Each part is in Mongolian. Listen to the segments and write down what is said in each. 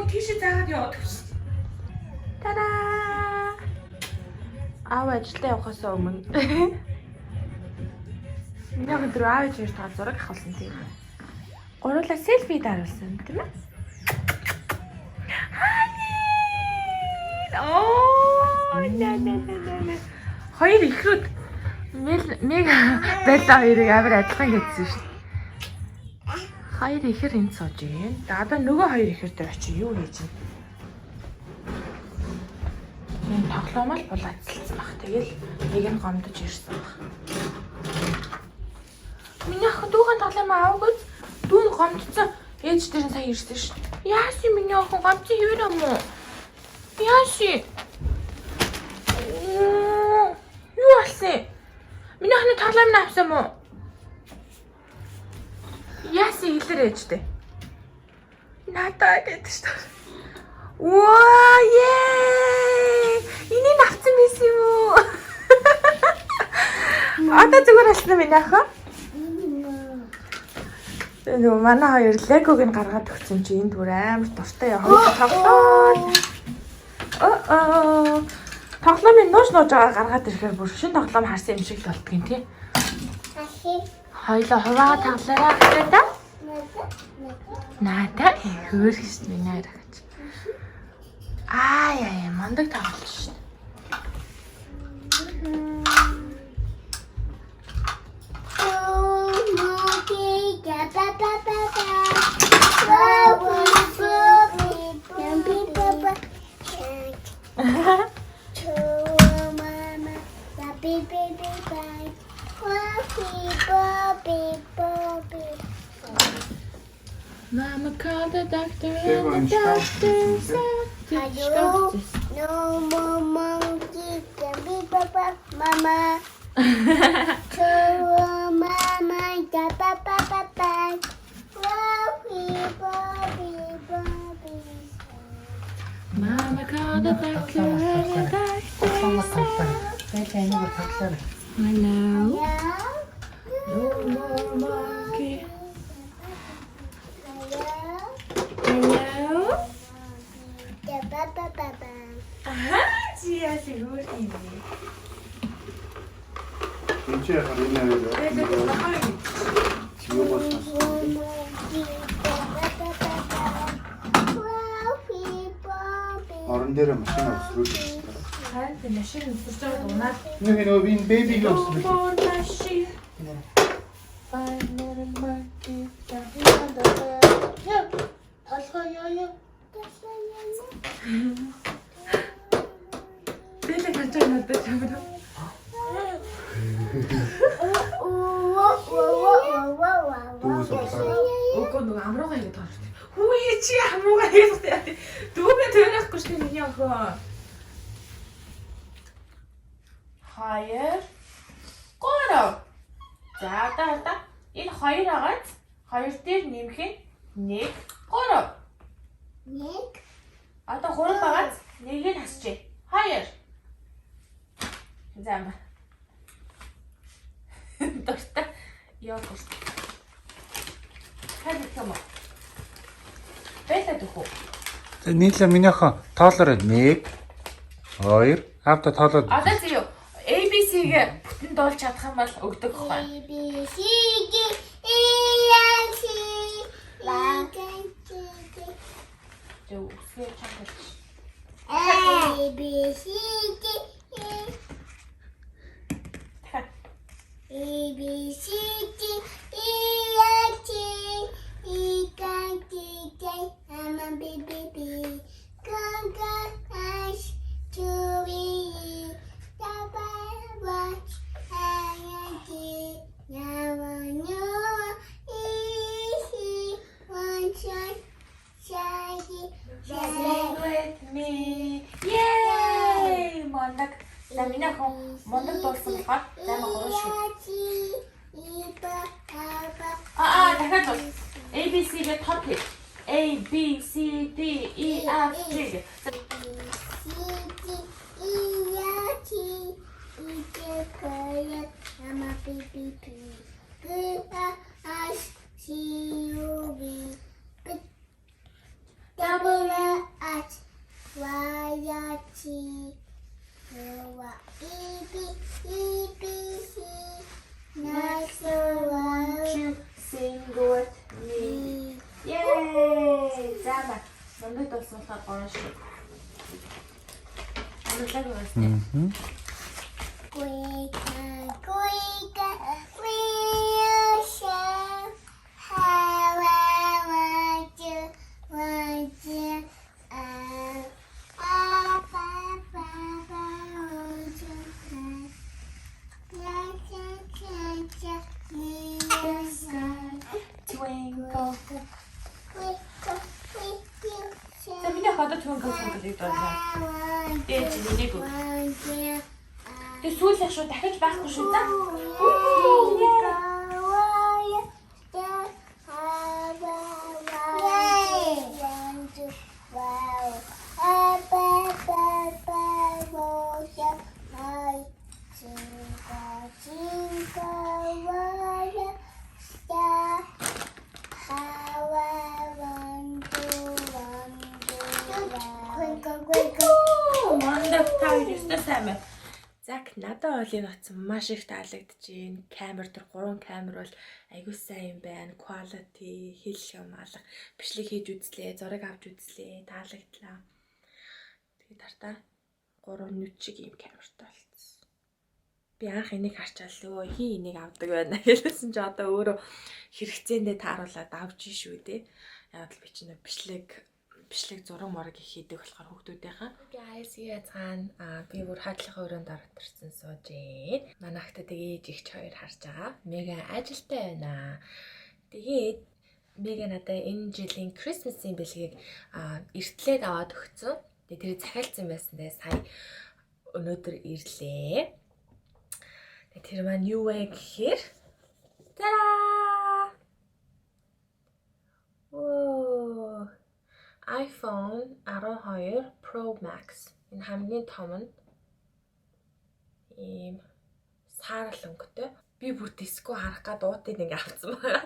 тийшээ заагаад яваад өгсөн. Та-даа! Аав ажилдаа явахаас өмнө. Яг өдөр аав ээж та зураг авахсан тийм. Гурлаа селфи даруулсан тийм ээ. Оо, нэ. Хоёр ихрүүд мега Белла хоёрыг амар адилхан гэдсэн шүү. Хоёр ихэр энд сууж байна. Одоо нөгөө хоёр ихэр дээр очив юу хийж вэ? Энэ тоглоомол булаацлсан баг. Тэгэл нэг нь гомдож ирсэн баг. Миний ах дүүхэн тоглоом аваагүй. Дүүн гомдсон. Ээж дээр нь сая ирсэн шүү. Яаси миний ах гомдсон хэвэр юм уу? Яаси? Юу алсын? Миний ахны тоглоом авсан мó? Яаси хэлэр ээжтэй. Надаа гэдэг шүү. Ваа, яа! Энийг авсан байсан юм уу? Одоо зүгээр алсан миний ах. Нөгөө манай хоёр легог нь гаргаад өгсөн чи энэ түр амар дуртай яа. Хоёр тоглоом. Тоглоомын нууж байгаа гаргаад ирэхээр бүр шин тоглоом харсан юм шиг л болдгийн тий. Хоёлоо хуваа тоглоорой гэдэг та. Надаа хөөрхс минь аргач. Яа, мандаг тоглож шин. Mama called the doctor and the doctor said, hello, no more monkey can be papa, mama. Mama, papa. Mama called the doctor and the doctor said, hello, no more monkey. Hello? Зия сигур юм. Энд харина вэ? Чиу болсон. Орон дээр машин өсрүүлсэн. Харин машин өсөж байгаа унаад. Нэг нөө би бэбиг өсрүүлсэн. Машин. Five little monkeys jumping on the bed. Yeah. Толгой. Бэлэг хачаа надад чамд. Окоо нөгөө амруугаа ингэ таарч. Хүүе чи амруугаа хийх. Дүүгээ төрөхгүй шүү дээ миний охин. Хоёр. Гурав. За одоо энэ хоёр агац. Хоёр дээр нэмэх нь 1 3. 1 Одоо 3 агац. Нэгийг хасчээ. 2. Зам. Дорта. Яа гоо. Хад юм. Бэлээд өгөө. Нийтлээ миний охин тоолоор 1 2 авто тоолоод. Одоо зөө ABC-гээ бүтэн дуулж чадах юм бол өгдөг хөө. A B C D E F G H Зөө үсгээ чамд. A B C D A B C D E F G H I'm a baby Gaga Ash Chewy Watch easy one shot Sing with me. Yay! Мондаг. За миний охин мондаг дуулсан болохоор займа гоо шүү. Дахиад бол ABC-гээ тод хэл. A B C D E F G. I'm a baby pig. Good as C U B. Double 와야지. 와 이비시 Nice one. Sing with me. Yay! За ба. Монгол дуулсуулахаар гоё шүү. Амарлаг байна. Quika, Quisha. How I want you. Twinkle. За миний ходоо twinkle гэдэг байна. Ээж нэг үг. Тэгээ сүүлэх шүү дахиж байхгүй шүү за. Мандах таар өстө сайн байна. Зак надад олын утсан маш их таалагдчихээн. Камер төр 3 камер бол айгуу сайн юм байна. Quality, хэл юм алга. Бичлэг хийж үзлээ, зураг авч үзлээ, таалагдлаа. Тэгээ тартаа 3 нүд шиг юм камертай болчихсон. Би анх энийг харчаал өө хий энийг авдаг байна хэлсэн чи одоо өөрөө хэрэгцээндээ тааруулаад авч шүү дээ. Яг л би чинь бичлэг зураг морог их хийдэг болохоор хүүхдүүдийнхэн. Guys, яцхан би бүр хаадлахын өрөөнд оролцсон сууж ээ. Манайхтай тэгээ ээж ихч хоёр харж байгаа. Мега ажилтай байна. Тэгээд Мега надад энэ жилийн Christmas-ийн бэлгийг эртлээд аваад өгсөн. Тэгээд тэр захиалсан байсан дээ сая өнөөдөр ирлээ. Тэгээд тэр маань юу вэ гэхээр тара! Оо iPhone 12 Pro Max. Энэ хамгийн том нь ийм саарал өнгөтэй. Би бүр диско харах гад уутыг ингээ авсан байгаа.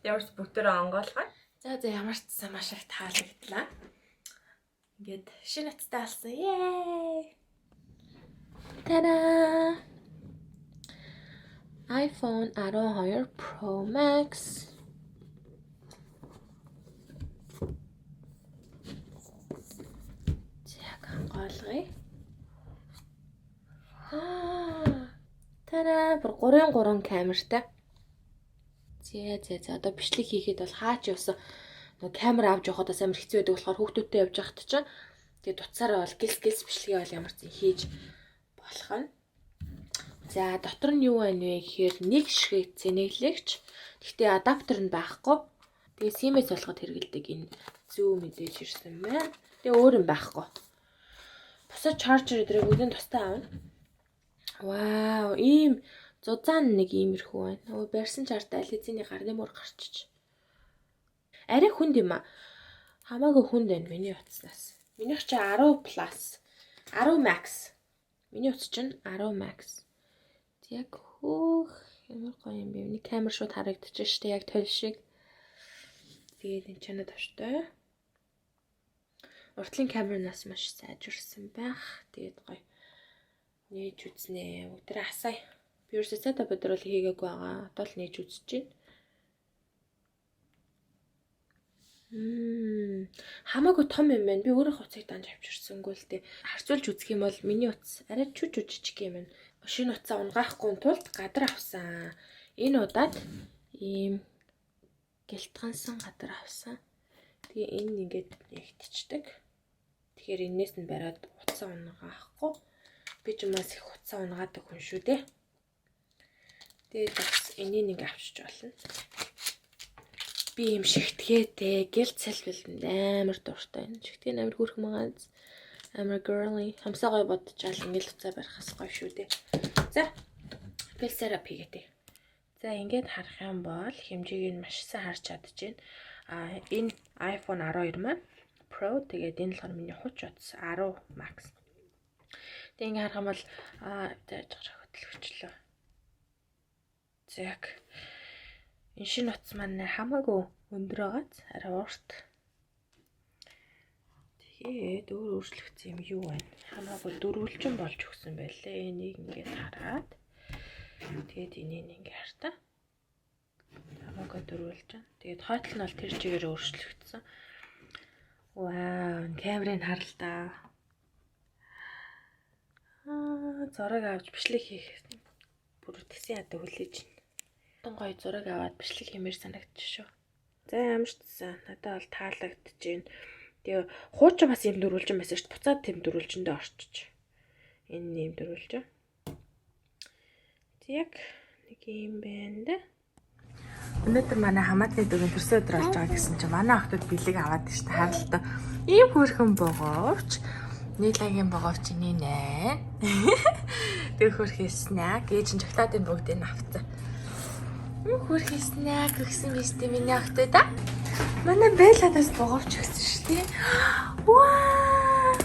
Ямар ч бүгдээрээ онгоолгоо. За ямар ч сайн маш их таалагдлаа. Ингээд шинэ утастай болсон. Yay! Та-да! iPhone 12 Pro Max. Голгоё. Тара бүр 3 камертай. За одоо бичлэг хийхэд бол хаач явсан. Нөгөө камер авч явахад бас амар хэцүү байдаг болохоор хүүхдүүдтэй явж байхад чинь тэгээд утсаараа бол гэлс бичлэгээ бол ямар ч юм хийж болох нь. За дотор нь юу байна вэ гэхээр нэг ширхэг цэнэглэгч. Гэхдээ адаптер нь байхгүй. Тэгээ Siemens болгоод хэрэгэлдэг энэ зүү мэдээж ирсэн байна. Тэгээ өөр юм байхгүй. Бусад чаржер эдрэг бүгдийн тустай аавна. Вау, ийм зузаан нэг иймэрхүү байна. Өө барьсан чартай ализины гарны мөр гарчиж. Арай хүнд юм а. Хамаагүй хүнд байна миний утаснаас. Минийх чи 10 Plus, 10 Max. Миний утас чинь 10 Max. Яг хөөх ямар гоё юм бэ. Миний камер шууд харагдчих штэ яг тойл шиг. Тэгээд энэ чанаа тавчтай. Уртлын камернаас маш сайжирсан байх. Тэгээд гоё нээж үзнэ. Өдрөө асаа. Би ерөөсөө сетап өдрөл хийгээгүй байгаа. Одоо л нээж үзэж байна. Хамаагүй том юм байна. Би өөрөө хуцыг данж авчирсангүй л дээ. Харьцуулж үзэх юм бол миний утас арай жижиг юм байна. Шинэ утсаа унгаахгүй тулд гадар авсан. Энэ удаад ийм гэлтгансан гадар авсан. Тэгээ энэ ингээд нэгтчдэг. Тэгэхээр энээс нь бариад утсаа унгаахгүй. Би ч юмас их утсаа унгаадаг хүн шүү дээ. Тэгээд бас энийг нэг авчиж болно. Би юм шигтгээтэй гэлт салбилд амар дуртай байна. Шигтгээ амар хүрхэн байгаа. Амар girly. Хамсаа гоё бодчихвол ингээл уцаа барихаас гоё шүү дээ. За. Пэлсера пигээтэй. За ингээд харах юм бол хэмжээг нь маш сайн харж чадчихээн. Энэ iPhone 12 маань Pro тэгээд энэ болохоор миний хуч утас 10 Max. Тэгээд ингээд харах юм бол тааж хөдөлгөчлөө. Яг энэ шинэ утас маань хамаагүй өндөр байгааз арай урт. Тэгээд өөр өөрчлөгдсөн юм юу байна? Хамаагүй дөрвөлжин болж өгсөн байлээ. Энийг ингээд хараад. Тэгээд энийг ингээд хартаа. Хамаагүй дөрвөлжин. Тэгээд хойдол нь бол тэр чигээр өөрчлөгдсөн. Вау, камерыг хар л да. Зураг авч бичлэг хийх. Бүр тэгсэн ядаа хүлээж байна. Тон гоё зураг аваад бичлэг хиймээр санагдчих шүү. За ямар ч гэсэн надад бол таалагдчихээн. Тэгээ хуучин бас юм дөрвөлжин байсан шүү дээ. Буцаад тэм дөрвөлжиндээ орчиж. Энэ юм дөрвөлжин. Яг нэг юм байна да. Өнөөдөр манай хамаатны дөрөв төрсөн өдөр болж байгаа гэсэн чинь манай охтод бэлэг аваад шүү дээ. Харалтаа ийм хөөрхөн богоовч нийлагийн богоовч нэ. Тэгээ хөөрхөн снак ээж нь шоколадын бүгдийг авцсан. Хөөрхөн снак гэсэн биз дээ миний охтод да. Манай Белладас богоовч өгсөн шүү дээ. Вау!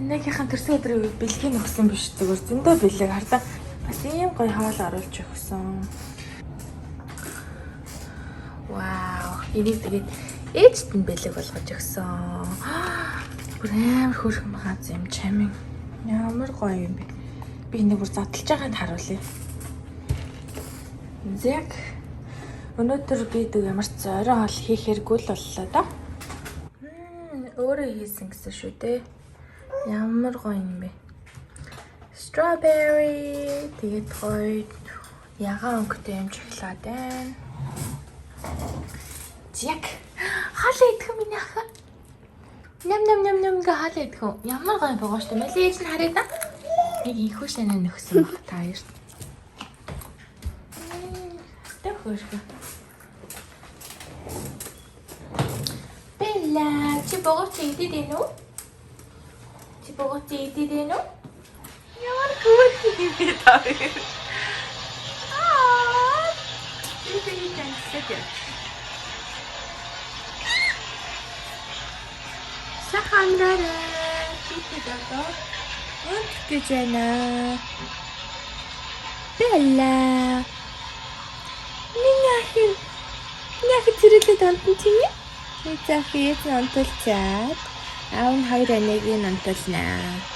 Энэгийн төрсөн өдрийн үед бэлгийг өгсөн биш зүгээр зөндөө бэлэг хардаа бас ийм гоё хоол оруулж өгсөн. Вау! Энийг тэгээд ээжт нь бэлэг болгож өгсөн. Бүр амар хөөрхөн гац юм чамин. Ямар гоё юм бэ. Би энийг бүр задлж байгааг харуулъя. Зэг өнөөдөр би дүү ямар ч орой хоол хийх хэрэггүй л боллоо да. Өөрөө хийсэн гэсэн шүү дээ. Ямар гоё юм бэ. Strawberry тэгээд гоё ягаан өнгөтэй юм шоколад байна. Зэг хаалаа идэх юм миний ах. Ням гэ хаалаа идэх юм. Ямар гоё байгаа шүү дээ. Малээж нь харъя да. Нэг ихүү шанаа нөхсөн баг та хоёрт. Хөөрхөн. Bella, чи богоч идэх үү? Чи богоч идэх үү? Ямар хөөрхөн юм бэ та хоёр? İyi tanıştık. Sahamlara gidiyordu. Çok güzel. Bella. Нэг зэрэглээд онтон тийм ээ. За хийх онтолцаад. Аав нь хоёр аниг нь онтолнаа.